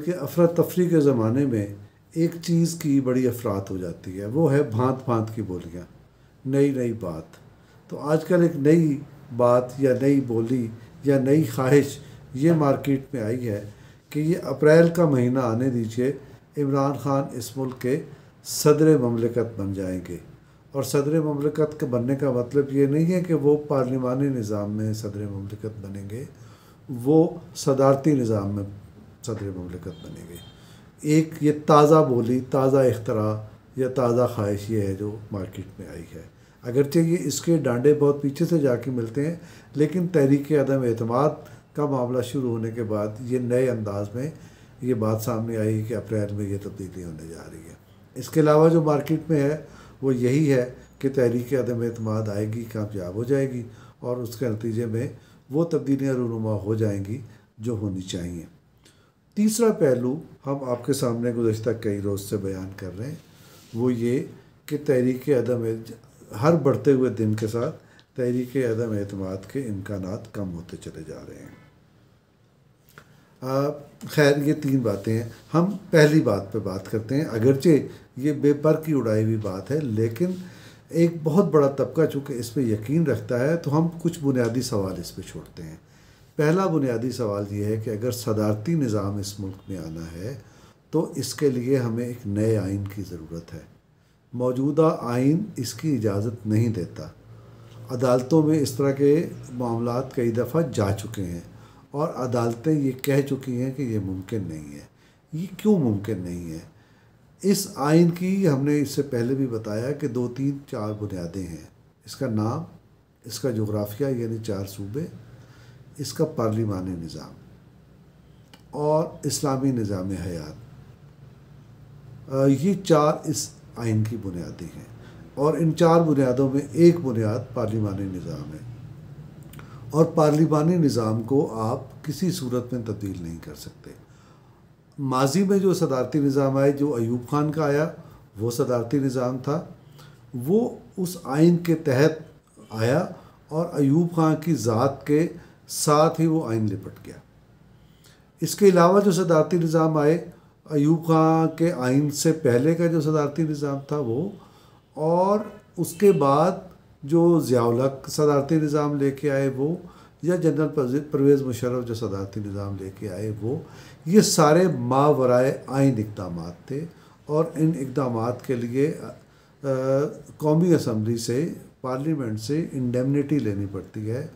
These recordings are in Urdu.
کہ افراتفری کے زمانے میں ایک چیز کی بڑی افراد ہو جاتی ہے، وہ ہے بھانت بھانت کی بولیاں، نئی نئی بات۔ تو آج کل ایک نئی بات یا نئی بولی یا نئی خواہش یہ مارکیٹ میں آئی ہے کہ یہ اپریل کا مہینہ آنے دیجیے، عمران خان اس ملک کے صدر مملکت بن جائیں گے۔ اور صدر مملکت کے بننے کا مطلب یہ نہیں ہے کہ وہ پارلیمانی نظام میں صدر مملکت بنیں گے، وہ صدارتی نظام میں صدر مملکت بنیں گے۔ ایک یہ تازہ بولی، تازہ اختراع یا تازہ خواہش یہ ہے جو مارکیٹ میں آئی ہے۔ اگرچہ یہ اس کے ڈانڈے بہت پیچھے سے جا کے ملتے ہیں، لیکن تحریک عدم اعتماد کا معاملہ شروع ہونے کے بعد یہ نئے انداز میں یہ بات سامنے آئی کہ اپریل میں یہ تبدیلی ہونے جا رہی ہے۔ اس کے علاوہ جو مارکیٹ میں ہے وہ یہی ہے کہ تحریک عدم اعتماد آئے گی، کامیاب ہو جائے گی، اور اس کے نتیجے میں وہ تبدیلیاں رونما ہو جائیں گی جو ہونی چاہیے۔ تیسرا پہلو ہم آپ کے سامنے گزشتہ کئی روز سے بیان کر رہے ہیں، وہ یہ کہ تحریک عدم ہر بڑھتے ہوئے دن کے ساتھ تحریک عدم اعتماد کے امکانات کم ہوتے چلے جا رہے ہیں۔ خیر یہ تین باتیں ہیں، ہم پہلی بات پہ بات کرتے ہیں۔ اگرچہ یہ بے پر کی اڑائی ہوئی بات ہے، لیکن ایک بہت بڑا طبقہ چونکہ اس پہ یقین رکھتا ہے تو ہم کچھ بنیادی سوال اس پہ چھوڑتے ہیں۔ پہلا بنیادی سوال یہ ہے کہ اگر صدارتی نظام اس ملک میں آنا ہے تو اس کے لیے ہمیں ایک نئے آئین کی ضرورت ہے۔ موجودہ آئین اس کی اجازت نہیں دیتا۔ عدالتوں میں اس طرح کے معاملات کئی دفعہ جا چکے ہیں اور عدالتیں یہ کہہ چکی ہیں کہ یہ ممکن نہیں ہے۔ یہ کیوں ممکن نہیں ہے؟ اس آئین کی ہم نے اس سے پہلے بھی بتایا کہ 2 3 4 بنیادیں ہیں۔ اس کا نام، اس کا جغرافیہ یعنی 4 صوبے، اس کا پارلیمانی نظام اور اسلامی نظام حیات، یہ 4 اس آئین کی بنیادیں ہیں، اور ان 4 بنیادوں میں ایک بنیاد پارلیمانی نظام ہے، اور پارلیمانی نظام کو آپ کسی صورت میں تبدیل نہیں کر سکتے۔ ماضی میں جو صدارتی نظام آئے، جو ایوب خان کا آیا، وہ صدارتی نظام تھا، وہ اس آئین کے تحت آیا اور ایوب خان کی ذات کے ساتھ ہی وہ آئین لپٹ گیا۔ اس کے علاوہ جو صدارتی نظام آئے، ایوب خان کے آئین سے پہلے کا جو صدارتی نظام تھا وہ، اور اس کے بعد جو ضیاء الحق صدارتی نظام لے کے آئے وہ، یا جنرل پرویز مشرف جو صدارتی نظام لے کے آئے وہ، یہ سارے ماورائے آئین اقدامات تھے، اور ان اقدامات کے لیے قومی اسمبلی سے، پارلیمنٹ سے انڈیمنیٹی لینی پڑتی ہے۔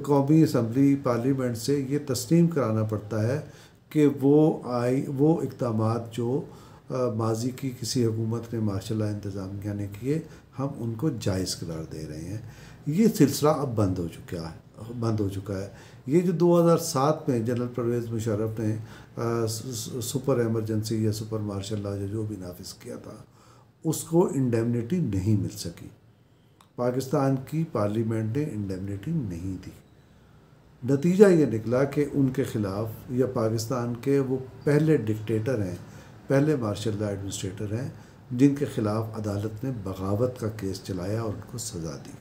قومی اسمبلی پارلیمنٹ سے یہ تسلیم کرانا پڑتا ہے کہ وہ اقدامات جو ماضی کی کسی حکومت نے ماشاء اللہ انتظامیہ نے کیے، ہم ان کو جائز قرار دے رہے ہیں۔ یہ سلسلہ اب بند ہو چکا ہے۔ یہ جو 2007 میں جنرل پرویز مشرف نے سپر ایمرجنسی یا سپر مارشل لا جو بھی نافذ کیا تھا، اس کو انڈیمنیٹی نہیں مل سکی۔ پاکستان کی پارلیمنٹ نے انڈیمنیٹی نہیں دی۔ نتیجہ یہ نکلا کہ ان کے خلاف، یا پاکستان کے وہ پہلے ڈکٹیٹر ہیں، پہلے مارشل لا ایڈمنسٹریٹر ہیں جن کے خلاف عدالت نے بغاوت کا کیس چلایا اور ان کو سزا دی۔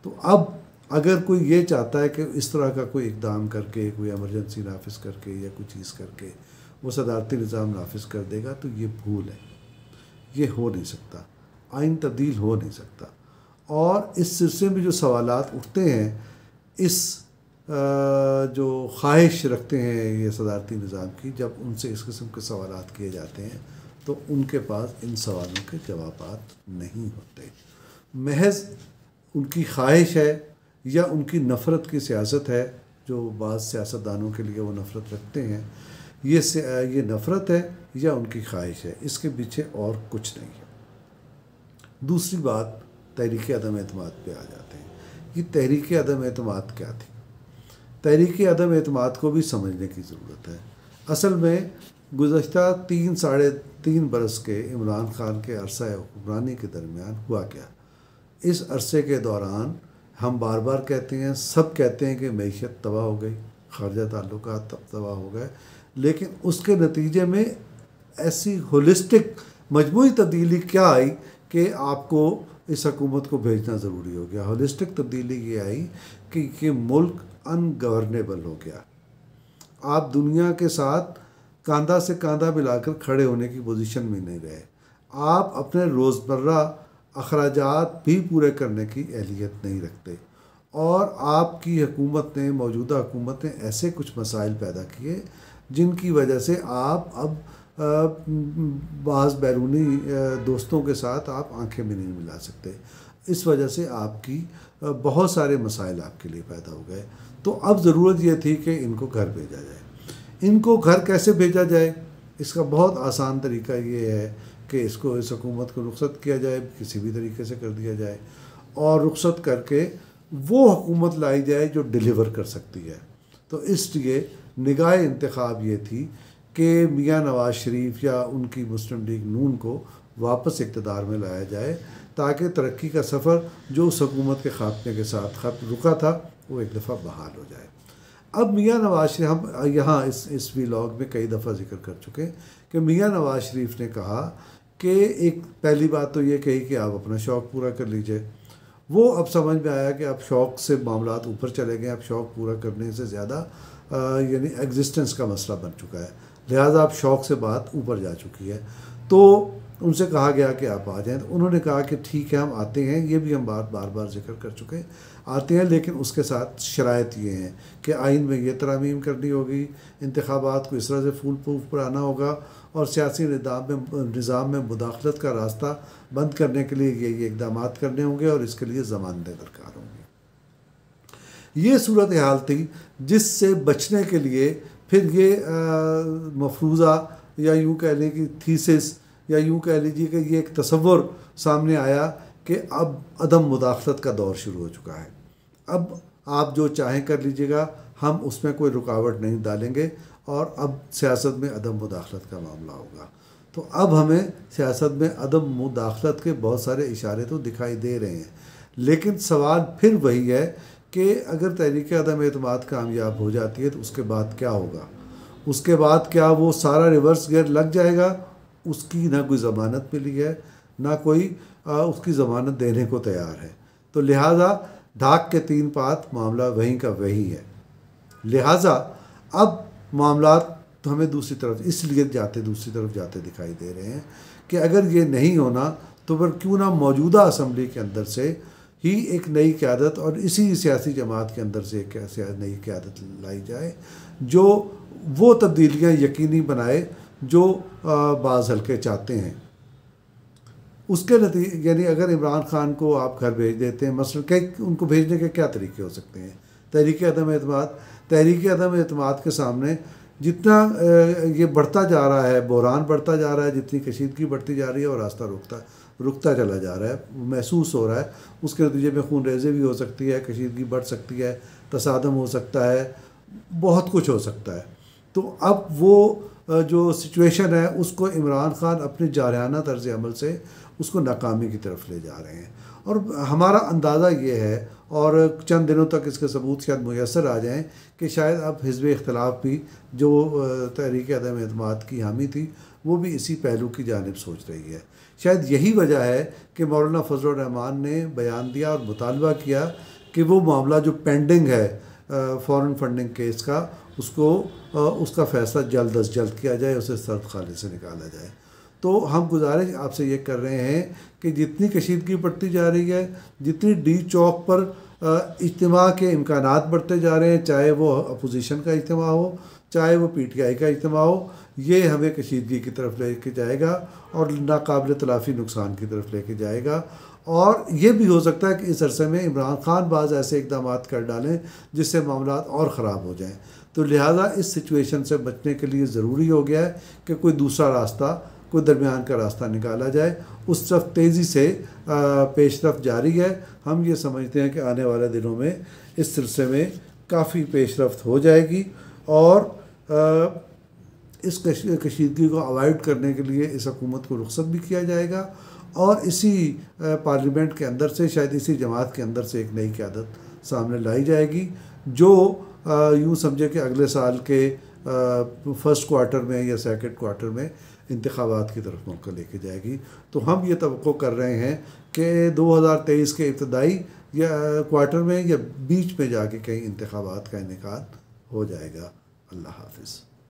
تو اب اگر کوئی یہ چاہتا ہے کہ اس طرح کا کوئی اقدام کر کے، کوئی ایمرجنسی نافذ کر کے یا کوئی چیز کر کے وہ صدارتی نظام نافذ کر دے گا، تو یہ بھول ہے، یہ ہو نہیں سکتا، آئین تبدیل ہو نہیں سکتا۔ اور اس سلسلے میں جو سوالات اٹھتے ہیں، اس جو خواہش رکھتے ہیں یہ صدارتی نظام کی، جب ان سے اس قسم کے سوالات کیے جاتے ہیں تو ان کے پاس ان سوالوں کے جوابات نہیں ہوتے۔ محض ان کی خواہش ہے یا ان کی نفرت کی سیاست ہے، جو بعض سیاستدانوں کے لیے وہ نفرت رکھتے ہیں، یہ نفرت ہے یا ان کی خواہش ہے، اس کے پیچھے اور کچھ نہیں ہے۔ دوسری بات، تحریک عدم اعتماد پہ آ جاتے ہیں۔ یہ تحریک عدم اعتماد کیا تھی؟ تحریک عدم اعتماد کو بھی سمجھنے کی ضرورت ہے۔ اصل میں گزشتہ 3 برس کے عمران خان کے عرصہ حکمرانی کے درمیان ہوا کیا؟ اس عرصے کے دوران ہم بار بار کہتے ہیں، سب کہتے ہیں کہ معیشت تباہ ہو گئی، خارجہ تعلقات تباہ ہو گئے، لیکن اس کے نتیجے میں ایسی ہولسٹک مجموعی تبدیلی کیا آئی کہ آپ کو اس حکومت کو بھیجنا ضروری ہو گیا؟ ہولسٹک تبدیلی یہ آئی کہ یہ ملک ان گورنیبل ہو گیا، آپ دنیا کے ساتھ کاندھا سے کاندھا ملا کر کھڑے ہونے کی پوزیشن میں نہیں رہے، آپ اپنے روزمرہ اخراجات بھی پورے کرنے کی اہلیت نہیں رکھتے، اور آپ کی حکومت نے، موجودہ حکومت نے ایسے کچھ مسائل پیدا کیے جن کی وجہ سے آپ اب بعض بیرونی دوستوں کے ساتھ آپ آنکھیں بھی نہیں ملا سکتے، اس وجہ سے آپ کی بہت سارے مسائل آپ کے لیے پیدا ہو گئے۔ تو اب ضرورت یہ تھی کہ ان کو گھر بھیجا جائے۔ ان کو گھر کیسے بھیجا جائے؟ اس کا بہت آسان طریقہ یہ ہے کہ اس حکومت کو رخصت کیا جائے، کسی بھی طریقے سے کر دیا جائے، اور رخصت کر کے وہ حکومت لائی جائے جو ڈیلیور کر سکتی ہے۔ تو اس لیے نگاہ انتخاب یہ تھی کہ میاں نواز شریف یا ان کی مسلم لیگ نون کو واپس اقتدار میں لایا جائے، تاکہ ترقی کا سفر جو اس حکومت کے خاتمے کے ساتھ رکا تھا وہ ایک دفعہ بحال ہو جائے۔ اب میاں نواز شریف، ہم یہاں اس ویلاگ میں کئی دفعہ ذکر کر چکے کہ میاں نواز شریف نے کہا کہ ایک پہلی بات تو یہ کہی کہ آپ اپنا شوق پورا کر لیجئے۔ وہ اب سمجھ میں آیا کہ اب شوق سے معاملات اوپر چلے گئے، اب شوق پورا کرنے سے زیادہ یعنی ایگزسٹنس کا مسئلہ بن چکا ہے، لہٰذا اب شوق سے بات اوپر جا چکی ہے۔ تو ان سے کہا گیا کہ آپ آ جائیں، تو انہوں نے کہا کہ ٹھیک ہے ہم آتے ہیں، یہ بھی ہم بار بار ذکر کر چکے، آتے ہیں، لیکن اس کے ساتھ شرائط یہ ہیں کہ آئین میں یہ ترامیم کرنی ہوگی، انتخابات کو اس طرح سے فول پروف بنانا ہوگا، اور سیاسی نظام میں مداخلت کا راستہ بند کرنے کے لیے یہ اقدامات کرنے ہوں گے، اور اس کے لیے ضمانتیں درکار ہوں گی۔ یہ صورتحال تھی جس سے بچنے کے لیے پھر یہ مفروضہ یا یوں کہہ لیں کہ تھیسس یا یوں کہہ لیجیے کہ یہ ایک تصور سامنے آیا کہ اب عدم مداخلت کا دور شروع ہو چکا ہے، اب آپ جو چاہیں کر لیجیے گا، ہم اس میں کوئی رکاوٹ نہیں ڈالیں گے، اور اب سیاست میں عدم مداخلت کا معاملہ ہوگا۔ تو اب ہمیں سیاست میں عدم مداخلت کے بہت سارے اشارے تو دکھائی دے رہے ہیں، لیکن سوال پھر وہی ہے کہ اگر تحریک عدم اعتماد کامیاب ہو جاتی ہے تو اس کے بعد کیا ہوگا؟ اس کے بعد کیا وہ سارا ریورس گیئر لگ جائے گا؟ اس کی نہ کوئی ضمانت ملی ہے، نہ کوئی اس کی ضمانت دینے کو تیار ہے، تو لہٰذا ڈھاک کے 3 پات معاملہ وہیں کا وہی ہے۔ لہٰذا اب معاملات ہمیں دوسری طرف جاتے دکھائی دے رہے ہیں کہ اگر یہ نہیں ہونا تو پھر کیوں نہ موجودہ اسمبلی کے اندر سے ہی ایک نئی قیادت، اور اسی سیاسی جماعت کے اندر سے ایک نئی قیادت لائی جائے جو وہ تبدیلیاں یقینی بنائے جو بعض حلقے چاہتے ہیں۔ اس کے نتیجے یعنی اگر عمران خان کو آپ گھر بھیج دیتے ہیں، مثلا ان کو بھیجنے کے کیا طریقے ہو سکتے ہیں؟ تحریک عدم اعتماد کے سامنے جتنا یہ بڑھتا جا رہا ہے، بحران بڑھتا جا رہا ہے، جتنی کشیدگی بڑھتی جا رہی ہے اور راستہ رکتا چلا جا رہا ہے، محسوس ہو رہا ہے، اس کے نتیجے میں خون ریزی بھی ہو سکتی ہے، کشیدگی بڑھ سکتی ہے، تصادم ہو سکتا ہے، بہت کچھ ہو سکتا ہے۔ تو اب وہ جو سچویشن ہے اس کو عمران خان اپنے جارحانہ طرز عمل سے اس کو ناکامی کی طرف لے جا رہے ہیں، اور ہمارا اندازہ یہ ہے، اور چند دنوں تک اس کے ثبوت شاید میسر آ جائیں، کہ شاید اب حزب اختلاف بھی جو تحریک عدم اعتماد کی حامی تھی وہ بھی اسی پہلو کی جانب سوچ رہی ہے۔ شاید یہی وجہ ہے کہ مولانا فضل الرحمان نے بیان دیا اور مطالبہ کیا کہ وہ معاملہ جو پینڈنگ ہے فورن فنڈنگ کیس کا، اس کا فیصلہ جلد از جلد کیا جائے، اسے سرد خانے سے نکالا جائے۔ تو ہم گزارش آپ سے یہ کر رہے ہیں کہ جتنی کشیدگی بڑھتی جا رہی ہے، جتنی ڈی چوک پر اجتماع کے امکانات بڑھتے جا رہے ہیں، چاہے وہ اپوزیشن کا اجتماع ہو، چاہے وہ پی ٹی آئی کا اجتماع ہو، یہ ہمیں کشیدگی کی طرف لے کے جائے گا اور ناقابل تلافی نقصان کی طرف لے کے جائے گا۔ اور یہ بھی ہو سکتا ہے کہ اس عرصے میں عمران خان بعض ایسے اقدامات کر ڈالیں جس سے معاملات اور خراب ہو جائیں۔ تو لہٰذا اس سچویشن سے بچنے کے لیے ضروری ہو گیا ہے کہ کوئی دوسرا راستہ، کوئی درمیان کا راستہ نکالا جائے۔ اس طرف تیزی سے پیش رفت جاری ہے۔ ہم یہ سمجھتے ہیں کہ آنے والے دنوں میں اس سلسلے میں کافی پیش رفت ہو جائے گی، اور اس کشیدگی کو اوائڈ کرنے کے لیے اس حکومت کو رخصت بھی کیا جائے گا، اور اسی پارلیمنٹ کے اندر سے، شاید اسی جماعت کے اندر سے ایک نئی قیادت سامنے لائی جائے گی جو یوں سمجھے کہ اگلے سال کے فرسٹ کوارٹر میں یا سیکنڈ کوارٹر میں انتخابات کی طرف موقع لے کے جائے گی۔ تو ہم یہ توقع کر رہے ہیں کہ 2023 کے ابتدائی یا کوارٹر میں یا بیچ میں جا کے کہیں انتخابات کا انعقاد ہو جائے گا۔ اللہ حافظ.